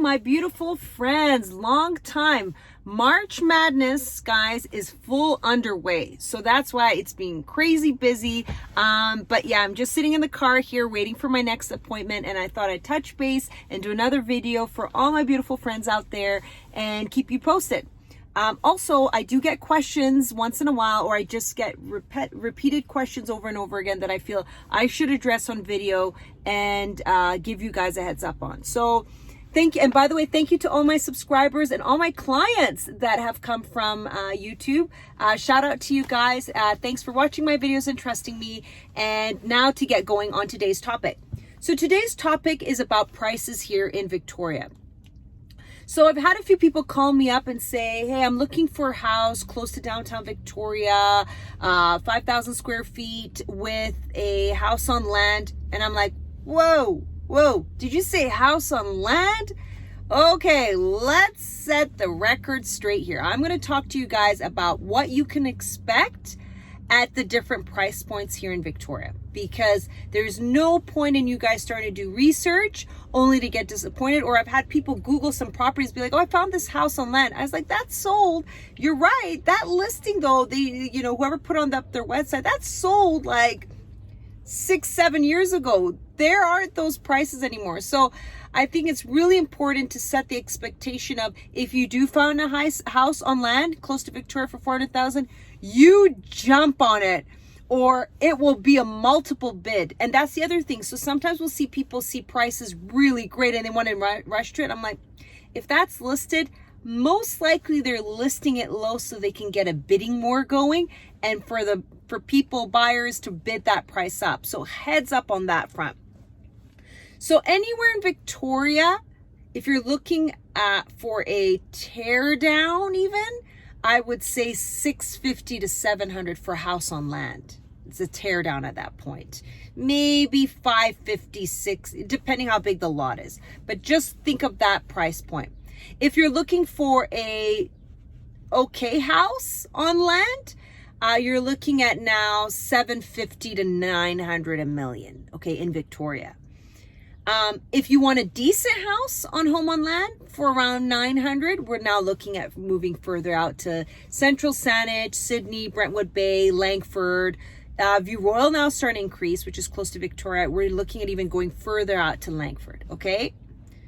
my beautiful friends, long time. March Madness, guys, is full underway. So that's why it's been crazy busy. But yeah, I'm just sitting in the car here waiting for my next appointment, and I thought I'd touch base and do another video for all my beautiful friends out there and keep you posted. Also, I do get questions once in a while, or I just get repeated questions over and over again that I feel I should address on video and give you guys a heads up on. So thank you. And by the way, thank you to all my subscribers and all my clients that have come from YouTube. Shout out to you guys. Thanks for watching my videos and trusting me. And now to get going on today's topic. So today's topic is about prices here in Victoria. So I've had a few people call me up and say, hey, I'm looking for a house close to downtown Victoria, 5,000 square feet with a house on land. And I'm like, whoa, did you say house on land? Okay, let's set the record straight here. I'm going to talk to you guys about what you can expect at the different price points here in Victoria, because there's no point in you guys starting to do research only to get disappointed. Or I've had people Google some properties, be like, oh, I found this house on land. I was like, that's sold. You're right. That listing though, whoever put on their website, that's sold like 6-7 years ago. There aren't those prices anymore. So I think it's really important to set the expectation of, if you do find a house on land close to Victoria for 400,000, you jump on it, or it will be a multiple bid. And that's the other thing. So sometimes we'll see people see prices really great and they want to rush to it. I'm like, if that's listed, most likely they're listing it low so they can get a bidding war going, and for people, buyers, to bid that price up. So heads up on that front. So anywhere in Victoria, if you're looking for a tear down, even, I would say 650 to 700 for a house on land. It's a tear down at that point. Maybe 550, 6, depending how big the lot is. But just think of that price point. If you're looking for a okay house on land, you're looking at now 750 to 900 a million, okay, in Victoria. If you want a decent house on home on land for around 900, we're now looking at moving further out to Central Saanich, Sydney, Brentwood Bay, Langford. View Royal now starting to increase, which is close to Victoria. We're looking at even going further out to Langford, okay?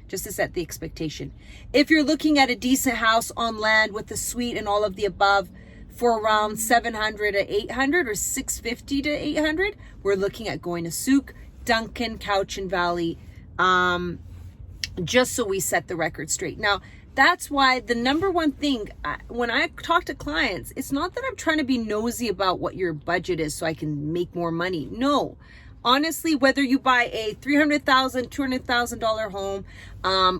Just to set the expectation. If you're looking at a decent house on land with a suite and all of the above for around 700 to 800 or 650 to 800, we're looking at going to Souk, Duncan, Cowichan Valley, just so we set the record straight. Now, that's why the number one thing, when I talk to clients, it's not that I'm trying to be nosy about what your budget is so I can make more money. No. Honestly, whether you buy a $300,000, $200,000 home,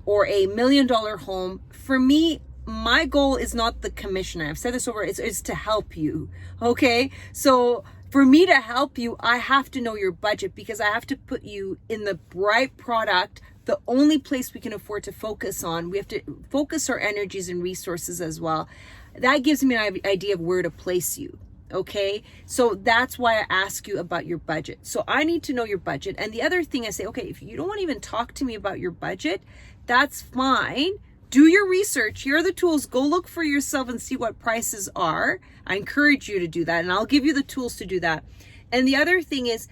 or a $1 million home, for me, my goal is not the commission. I've said this over, it's to help you. Okay. So for me to help you, I have to know your budget, because I have to put you in the right product. The only place we can afford to focus on, we have to focus our energies and resources as well. That gives me an idea of where to place you. Okay. So that's why I ask you about your budget. So I need to know your budget. And the other thing I say, okay, if you don't want to even talk to me about your budget, that's fine. Do your research. Here are the tools. Go look for yourself and see what prices are. I encourage you to do that, and I'll give you the tools to do that. And the other thing is,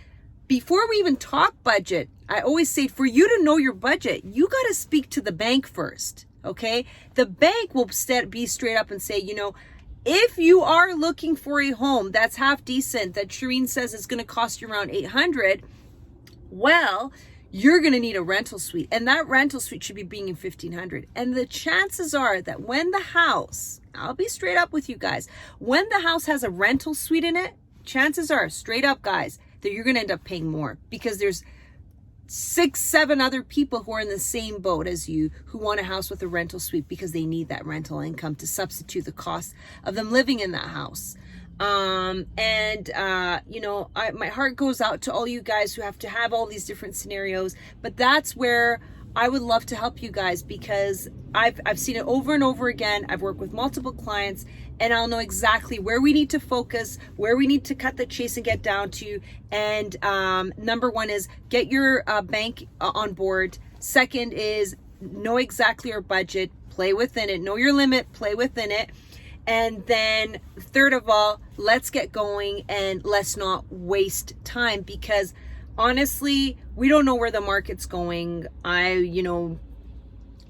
before we even talk budget, I always say, for you to know your budget, you got to speak to the bank first. Okay. The bank will be straight up and say, if you are looking for a home that's half decent, that Shirin says is going to cost you around 800, well, you're going to need a rental suite, and that rental suite should be being in 1,500. And the chances are that when the house, I'll be straight up with you guys, when the house has a rental suite in it, chances are, straight up guys, that you're going to end up paying more, because there's 6-7 other people who are in the same boat as you who want a house with a rental suite, because they need that rental income to substitute the cost of them living in that house. My heart goes out to all you guys who have to have all these different scenarios, but that's where I would love to help you guys, because I've seen it over and over again. I've worked with multiple clients, and I'll know exactly where we need to focus, where we need to cut the chase and get down to. And number one is get your bank on board. Second is know exactly your budget, play within it, know your limit, play within it. And then third of all, let's get going and let's not waste time, because honestly, we don't know where the market's going.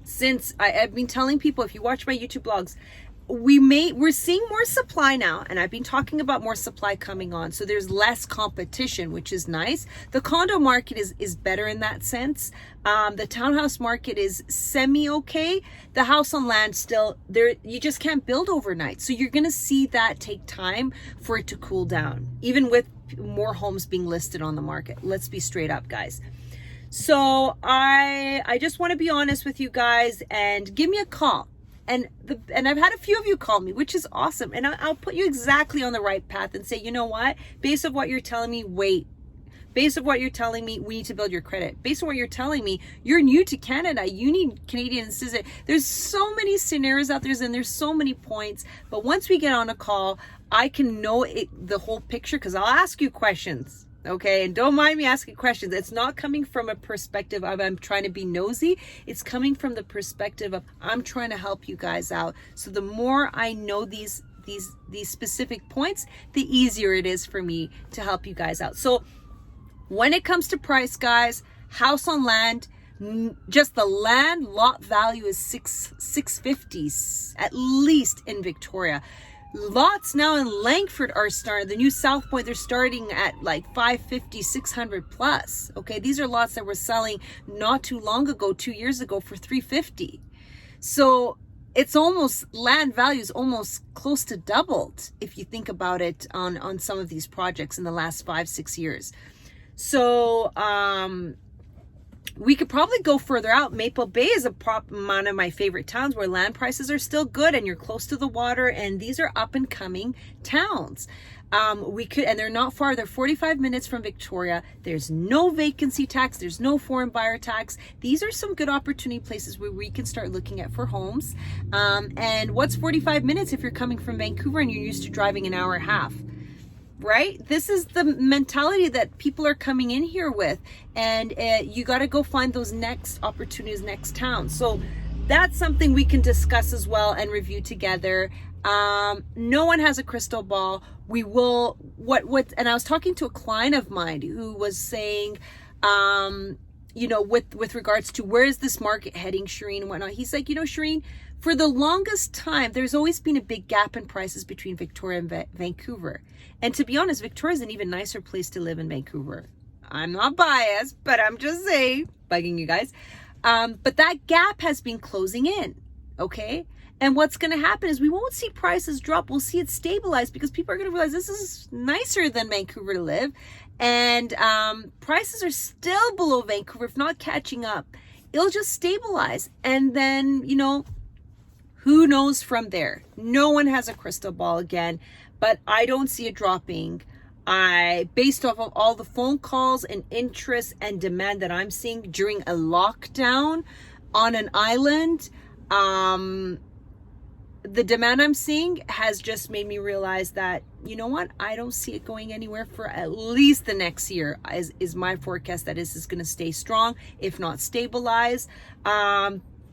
Since I've been telling people, if you watch my YouTube blogs, we're seeing more supply now, and I've been talking about more supply coming on, so there's less competition, which is nice. The condo market is better in that sense. The townhouse market is semi-okay. The house on land still there, you just can't build overnight, so you're gonna see that take time for it to cool down, even with more homes being listed on the market. Let's be straight up, guys. So I just want to be honest with you guys, and give me a call. And I've had a few of you call me, which is awesome. And I'll put you exactly on the right path and say, you know what? Based on what you're telling me, wait. Based on what you're telling me, we need to build your credit. Based on what you're telling me, you're new to Canada. You need Canadian citizen. There's so many scenarios out there, and there's so many points. But once we get on a call, I can know the whole picture, because I'll ask you questions. Okay, and don't mind me asking questions. It's not coming from a perspective of I'm trying to be nosy. It's coming from the perspective of I'm trying to help you guys out. So the more I know these specific points, the easier it is for me to help you guys out. So when it comes to price, guys, house on land, just the land lot value is $650 at least in Victoria. Lots now in Langford are starting, the new South Point, they're starting at like $550, $600 plus. Okay, these are lots that were selling not too long ago, 2 years ago, for $350. So it's almost, land value is almost close to doubled if you think about it on some of these projects in the last 5-6 years. So we could probably go further out. Maple Bay is one of my favorite towns where land prices are still good, and you're close to the water, and these are up and coming towns. We could, and they're not far. They're 45 minutes from Victoria. There's no vacancy tax. There's no foreign buyer tax. These are some good opportunity places where we can start looking at for homes. And what's 45 minutes if you're coming from Vancouver and you're used to driving an hour and a half? Right? This is the mentality that people are coming in here with, and you got to go find those next opportunities, next towns. So that's something we can discuss as well and review together. No one has a crystal ball. We will, and I was talking to a client of mine who was saying, with regards to where is this market heading, Shirin, and whatnot. He's like, Shirin, for the longest time, there's always been a big gap in prices between Victoria and Vancouver. And to be honest, Victoria is an even nicer place to live in Vancouver. I'm not biased, but I'm just saying, bugging you guys. But that gap has been closing in, okay? And what's going to happen is we won't see prices drop. We'll see it stabilize, because people are going to realize this is nicer than Vancouver to live. And prices are still below Vancouver, if not catching up. It'll just stabilize. And then, who knows from there? No one has a crystal ball again, but I don't see it dropping. Based off of all the phone calls and interest and demand that I'm seeing during a lockdown on an island, the demand I'm seeing has just made me realize that, you know what? I don't see it going anywhere for at least the next year is my forecast, that is going to stay strong, if not stabilize.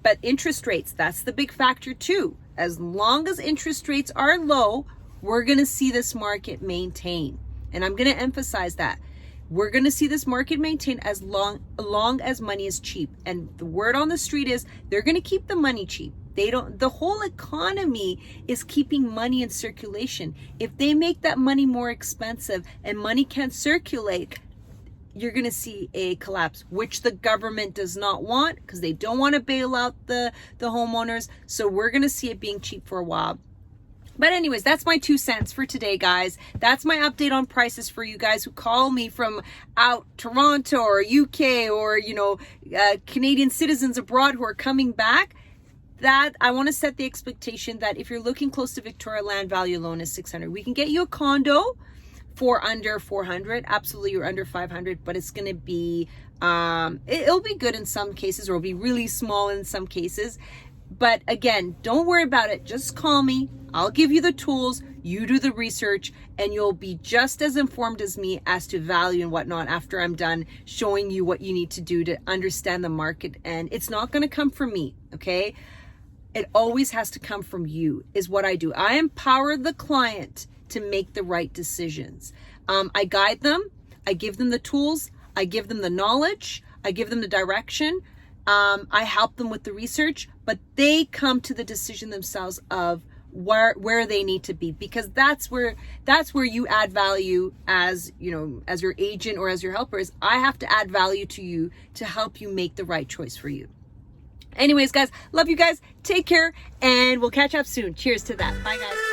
But interest rates, that's the big factor too. As long as interest rates are low, we're going to see this market maintain. And I'm going to emphasize that. We're going to see this market maintain as long as money is cheap. And the word on the street is they're going to keep the money cheap. The whole economy is keeping money in circulation. If they make that money more expensive and money can't circulate, you're going to see a collapse, which the government does not want, because they don't want to bail out the homeowners. So we're going to see it being cheap for a while. But anyways, that's my 2 cents for today, guys. That's my update on prices for you guys who call me from out Toronto or UK or, Canadian citizens abroad who are coming back. That I want to set the expectation that if you're looking close to Victoria, land value alone is $600. We can get you a condo for under $400, absolutely, or under $500, but it's going to be, it'll be good in some cases, or it'll be really small in some cases. But again, don't worry about it. Just call me. I'll give you the tools. You do the research, and you'll be just as informed as me as to value and whatnot after I'm done showing you what you need to do to understand the market. And it's not going to come from me, okay? It always has to come from you, is what I do. I empower the client to make the right decisions. I guide them. I give them the tools. I give them the knowledge. I give them the direction. I help them with the research, but they come to the decision themselves of where they need to be, because that's where you add value as, you know, as your agent or as your helper. Is I have to add value to you to help you make the right choice for you. Anyways, guys, love you guys. Take care, and we'll catch up soon. Cheers to that. Bye, guys.